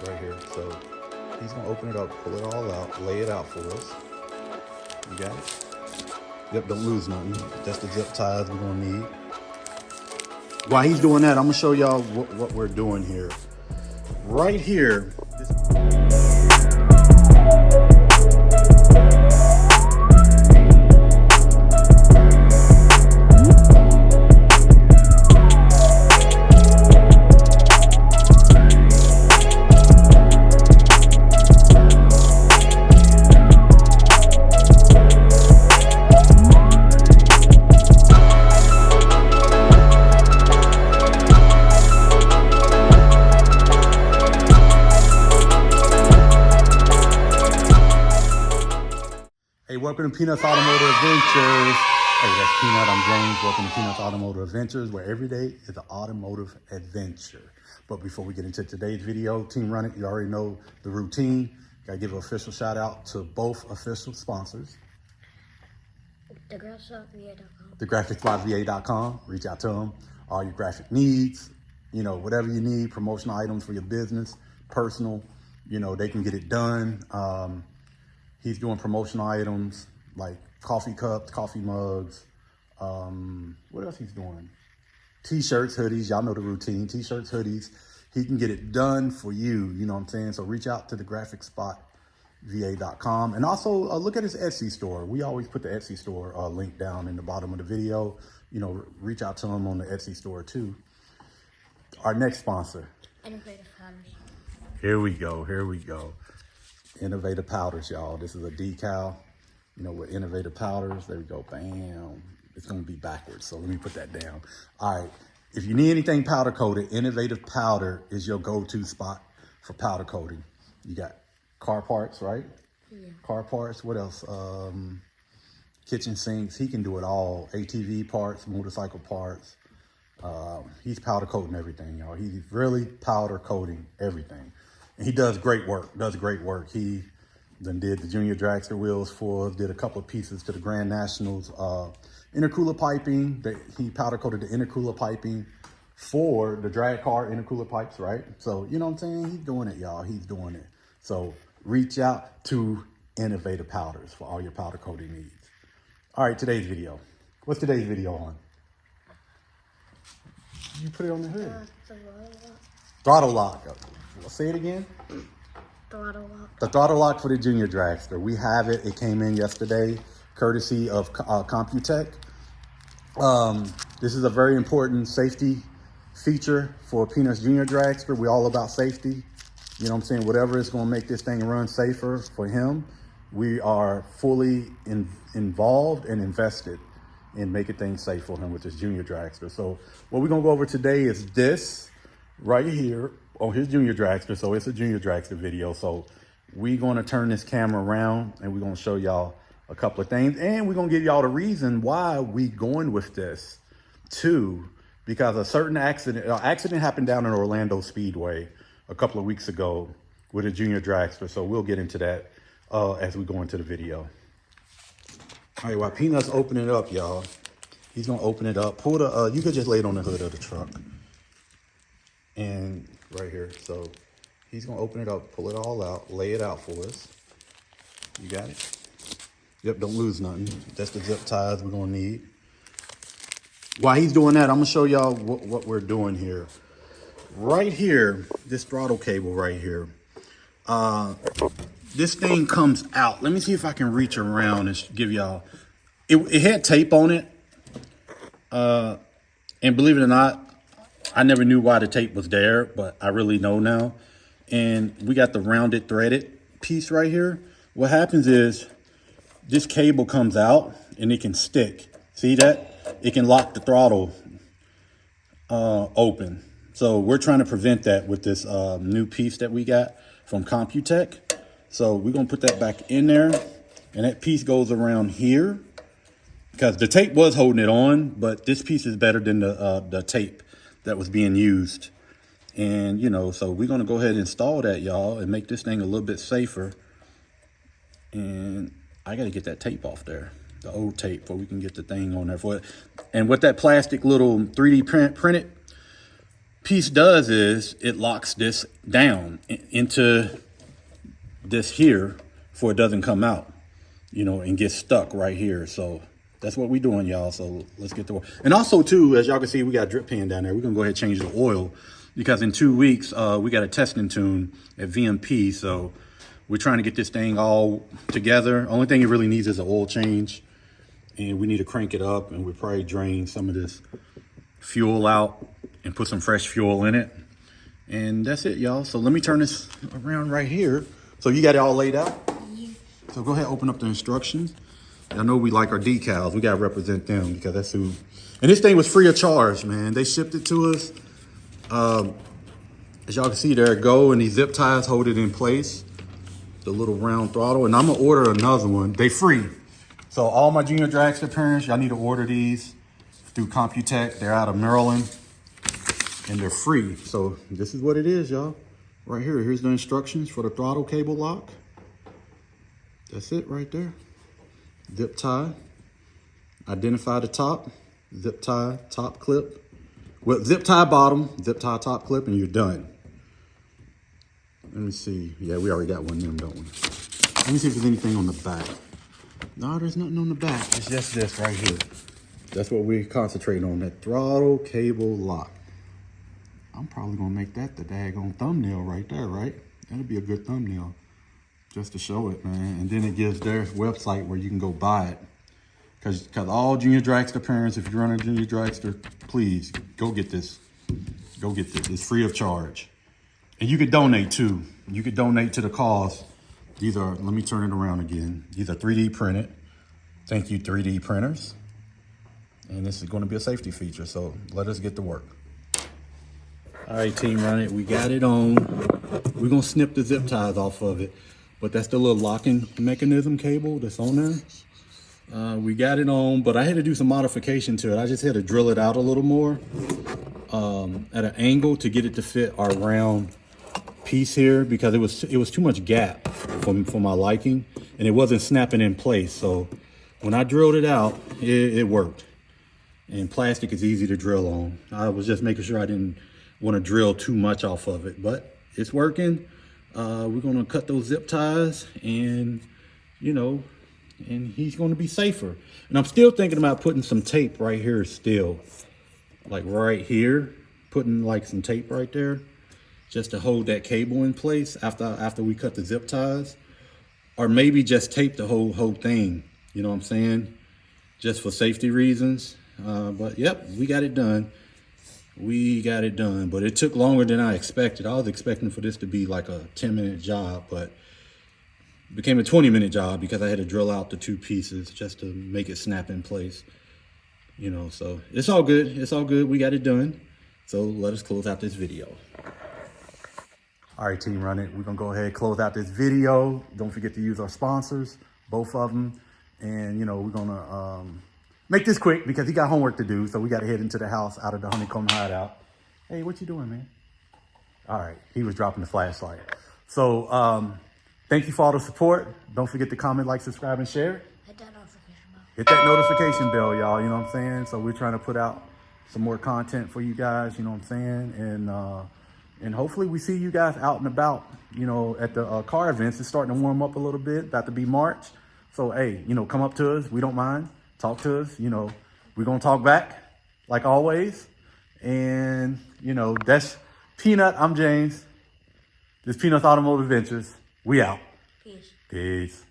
right here. So he's gonna open it up, pull it all out, lay it out for us. You got it? Yep, don't lose nothing. That's the zip ties we're gonna need. While he's doing that, I'm gonna show y'all what we're doing here. Right here. Hey, welcome to Peanuts Automotive Adventures. Hey, that's Peanut, I'm James. Welcome to Peanuts Automotive Adventures, where every day is an automotive adventure. But before we get into today's video, Team Run It, you already know the routine. Gotta give an official shout out to both official sponsors. thegraphicsbyva.com. Reach out to them. All your graphic needs, you know, whatever you need, promotional items for your business, personal, you know, they can get it done. He's doing promotional items like coffee cups, coffee mugs. What else he's doing? T-shirts, hoodies. Y'all know the routine. T-shirts, hoodies. He can get it done for you. You know what I'm saying? So reach out to thegraphicsbyva.com. And also look at his Etsy store. We always put the Etsy store link down in the bottom of the video. You know, reach out to him on the Etsy store too. Our next sponsor. Innovative Powders. Here we go. Here we go. Innovative Powders, y'all. This is a decal, you know, with Innovative Powders. There we go. Bam. It's going to be backwards, so let me put that down. All right. If you need anything powder coated, Innovative Powder is your go-to spot for powder coating. You got car parts, right? Yeah. Car parts. What else? Kitchen sinks. He can do it all. ATV parts, motorcycle parts. He's powder coating everything, y'all. He's really powder coating everything. And he does great work, He then did the Junior Dragster wheels for us, did a couple of pieces to the Grand Nationals. Intercooler piping, he powder coated the intercooler piping for the drag car intercooler pipes, right? So, you know what I'm saying? He's doing it, y'all. He's doing it. So reach out to Innovative Powders for all your powder coating needs. All right, today's video. What's today's video on? You put it on the hood. Throttle lock. Say it again. Throttle lock. The throttle lock for the Junior Dragster. We have it. It came in yesterday, courtesy of COMPUTECH. This is a very important safety feature for Peanuts Junior Dragster. We're all about safety. You know what I'm saying? Whatever is going to make this thing run safer for him, we are fully involved and invested in making things safe for him with this Junior Dragster. So what we're going to go over today is this right here on his Junior Dragster. So it's a Junior Dragster video. So we're going to turn this camera around and we're going to show y'all a couple of things. And we're going to give y'all the reason why we going with this too, because a certain accident happened down in Orlando Speedway a couple of weeks ago with a Junior Dragster. So we'll get into that as we go into the video. All right, while Peanut's opening it up, y'all, he's going to open it up. Pull the, you could just lay it on the hood of the truck. And right here, so he's gonna open it up, pull it all out, lay it out for us. You got it? Yep, don't lose nothing. That's the zip ties we're gonna need. While he's doing that, I'm gonna show y'all what we're doing here. Right here, this throttle cable right here. This thing comes out. Let me see if I can reach around and give y'all. It had tape on it. And believe it or not, I never knew why the tape was there, but I really know now. And we got the rounded threaded piece right here. What happens is this cable comes out and it can stick. See that? It can lock the throttle open. So we're trying to prevent that with this new piece that we got from COMPUTECH. So we're gonna put that back in there, and that piece goes around here because the tape was holding it on, but this piece is better than the tape that was being used. And you know, so we're gonna go ahead and install that, y'all, and make this thing a little bit safer. And I gotta get that tape off there, the old tape, before we can get the thing on there for it. And with that plastic little 3D printed, piece does is it locks this down into this here so it doesn't come out, you know, and get stuck right here. So that's what we're doing, y'all. So let's get to work. And also too, as y'all can see, we got a drip pan down there. We're gonna go ahead and change the oil because in 2 weeks, we got a testing tune at VMP. So we're trying to get this thing all together. Only thing it really needs is an oil change, and we need to crank it up, and we'll probably drain some of this fuel out and put some fresh fuel in it. And that's it, y'all. So let me turn this around right here. So you got it all laid out? So go ahead, open up the instructions. I know we like our decals. We got to represent them because that's who. And this thing was free of charge, man. They shipped it to us. As y'all can see, there it go. And these zip ties hold it in place. The little round throttle. And I'm going to order another one. They free. So all my junior dragster parents, y'all need to order these through COMPUTECH. They're out of Maryland. And they're free. So this is what it is, y'all. Right here. Here's the instructions for the throttle cable lock. That's it right there. Zip tie. Identify the top. Zip tie top clip. Well, zip tie bottom, zip tie top clip, and you're done. Let me see. Yeah, we already got one of them, don't we? Let me see if there's anything on the back. No, there's nothing on the back. It's just this right here. That's what we're concentrating on, that throttle cable lock. I'm probably gonna make that the daggone thumbnail right there, right? That'll be a good thumbnail just to show it, man. And then it gives their website where you can go buy it. Cause all junior dragster parents, if you're running a junior dragster, please go get this. Go get this. It's free of charge. And you could donate too. You could donate to the cause. These are, let me turn it around again. These are 3D printed. Thank you, 3D printers. And this is going to be a safety feature. So let us get to work. All right, Team Run It, we got it on. We're gonna snip the zip ties off of it, but that's the little locking mechanism cable that's on there. We got it on, but I had to do some modification to it. I just had to drill it out a little more at an angle to get it to fit our round piece here because it was too much gap for my liking, and it wasn't snapping in place. So when I drilled it out, it worked. And plastic is easy to drill on. I was just making sure I didn't want to drill too much off of it, but it's working. We're gonna cut those zip ties, and you know, and he's gonna be safer. And I'm still thinking about putting some tape right here still, like right here, putting like some tape right there just to hold that cable in place after we cut the zip ties, or maybe just tape the whole thing, you know what I'm saying, just for safety reasons. But yep, we got it done. We got it done, but it took longer than I expected. I was expecting for this to be like a 10-minute job, but it became a 20-minute job because I had to drill out the two pieces just to make it snap in place. You know, so it's all good. It's all good. We got it done. So let us close out this video. All right, Team Run It. We're going to go ahead and close out this video. Don't forget to use our sponsors, both of them. And, you know, we're going to make this quick because he got homework to do. So we got to head into the house out of the honeycomb hideout. Hey, what you doing, man? All right. He was dropping the flashlight. So thank you for all the support. Don't forget to comment, like, subscribe, and share. Hit that notification bell. Hit that notification bell, y'all. You know what I'm saying? So we're trying to put out some more content for you guys. You know what I'm saying? And hopefully we see you guys out and about, you know, at the car events. It's starting to warm up a little bit. About to be March. So, hey, you know, come up to us. We don't mind. Talk to us. You know, we're going to talk back like always. And, you know, that's Peanut. I'm James. This Peanuts Automotive Adventures. We out. Peace. Peace.